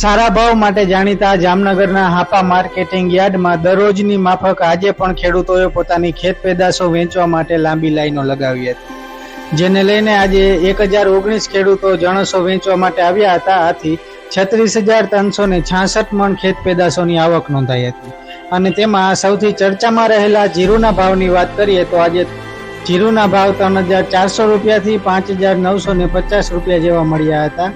સારા ભાવ માટે જાણીતા જામનગરના હાપા માર્કેટિંગ યાર્ડમાં દરરોજની માફક આજે પણ ખેડૂતોએ પોતાની ખેત પેદાશો વેચવા માટે લાંબી લાઈનો લગાવી હતી, જેને લઈને આજે 1019 ખેડૂતો જણસો વેચવા માટે આવ્યા હતા. આથી 36,366 મણ ખેત પેદાશોની આવક નોંધાઈ હતી. અને તેમાં સૌથી ચર્ચામાં રહેલા જીરુના ભાવની વાત કરીએ તો આજે જીરુના ભાવ 3,400 રૂપિયાથી 5,950 રૂપિયા જેવા મળ્યા હતા.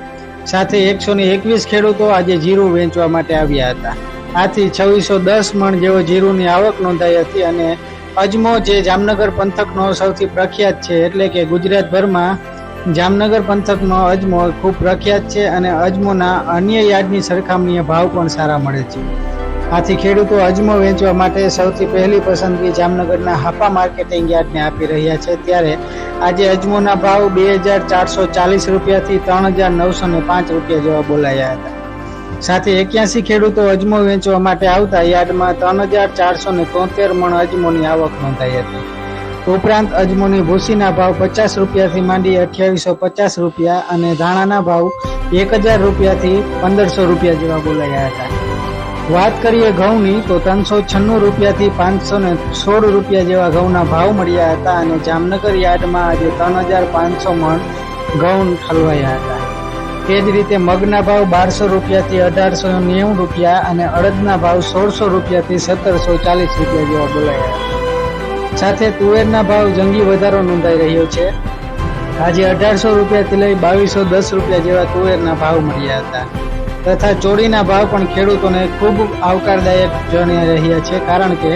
સાથે 121 ખેડૂતો આજે જીરું વેચવા માટે આવ્યા હતા. આથી 2610 મણ જેવો જીરુની આવક નોંધાઈ હતી. અને અજમો જે જામનગર પંથકનો સૌથી પ્રખ્યાત છે, એટલે કે ગુજરાતભરમાં જામનગર પંથકનો અજમો ખૂબ પ્રખ્યાત છે અને અજમોના અન્ય યાર્ડની સરખામણીએ ભાવ પણ સારા મળે છે. આથી ખેડૂતો અજમો વેચવા માટે સૌથી પહેલી પસંદગી જામનગરના હાપા માર્કેટિંગ યાર્ડને આપી રહ્યા છે. ત્યારે આજે અજમોના ભાવ 2,440 રૂપિયાથી 3,905 રૂપિયા જેવા બોલાયા હતા. સાથે 81 ખેડૂતો અજમો વેચવા માટે આવતા યાર્ડમાં 3,473 મણ અજમોની આવક નોંધાઈ હતી. ઉપરાંત અજમોની ભૂસીના ભાવ 50 રૂપિયાથી માંડી 2850 રૂપિયા અને ધાણાના ભાવ 1,000 રૂપિયાથી 1,500 રૂપિયા જેવા બોલાયા હતા. વાત કરીએ ઘઉંની તો 396 રૂપિયાથી 516 રૂપિયા જેવા ઘઉંના ભાવ મળ્યા હતા. અને જામનગર યાર્ડમાં આજે 3,500 મણ ઘઉં ઠલવાયા હતા. તે જ રીતે મગના ભાવ 1,200 રૂપિયાથી 1,890 રૂપિયા અને અડદના ભાવ 1,600 રૂપિયાથી 1,740 રૂપિયા જેવા બોલાયા હતા. સાથે તુવેરના ભાવ જંગી વધારો નોંધાઈ રહ્યો છે. આજે 1,800 રૂપિયાથી લઈ 2,210 રૂપિયા જેવા તુવેરના ભાવ મળ્યા હતા. તથા ચોળીના ભાવ પણ ખેડૂતોને ખૂબ આવકારદાયક જણાઈ રહ્યા છે, કારણ કે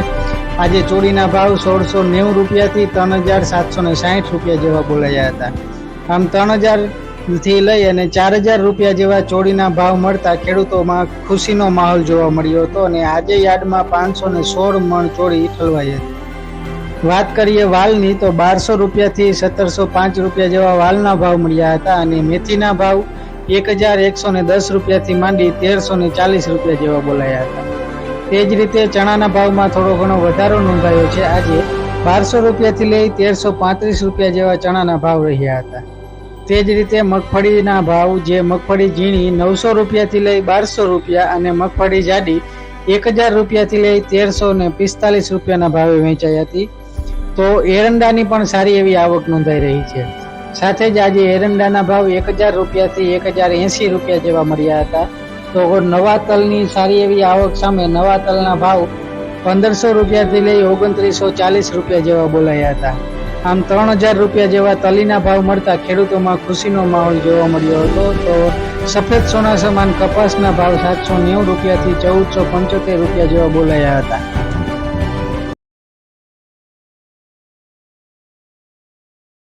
આજે ચોળીના ભાવ 1,690 રૂપિયાથી 3,760 રૂપિયા જેવા બોલાયા હતા. આમ 3,000 થી લઈ અને 4,000 રૂપિયા જેવા ચોળીના ભાવ મળતા ખેડૂતોમાં ખુશીનો માહોલ જોવા મળ્યો હતો. અને આજે યાર્ડમાં 516 મણ ચોળી ઠલવાઈ હતી. વાત કરીએ વાલની તો 1,200 રૂપિયાથી 1,705 રૂપિયા જેવા વાલના ભાવ મળ્યા હતા. અને મેથીના ભાવ 1,110 રૂપિયાથી માંડી 1,340 રૂપિયા જેવા બોલાયા હતા. તે જ રીતે ચણાના ભાવમાં થોડો ઘણો વધારો નોંધાયો છે. આજે 1,200 રૂપિયાથી લઈ 1,335 રૂપિયા જેવા ચણાના ભાવ રહ્યા હતા. તે જ રીતે મગફળીના ભાવ, જે મગફળી ઝીણી 900 રૂપિયાથી લઈ 1,200 રૂપિયા અને મગફળી જાડી 1,000 રૂપિયાથી લઈ 1,345 રૂપિયાના ભાવે વેચાઈ હતી. તો એરંડાની પણ સારી એવી આવક નોંધાઈ રહી છે. સાથે જ આજે એરંડાના ભાવ 1,000 રૂપિયાથી 1,080 રૂપિયા જેવા મળ્યા હતા. તો નવા તલની સારી એવી આવક સામે નવા તલના ભાવ 1,500 રૂપિયાથી લઈ 2,940 રૂપિયા જેવા બોલાયા હતા. આમ 3,000 રૂપિયા જેવા તલીના ભાવ મળતા ખેડૂતોમાં ખુશીનો માહોલ જોવા મળ્યો હતો. તો સફેદ સોના સમાન કપાસના ભાવ 790 રૂપિયાથી 1,475 રૂપિયા જેવા બોલાયા હતા.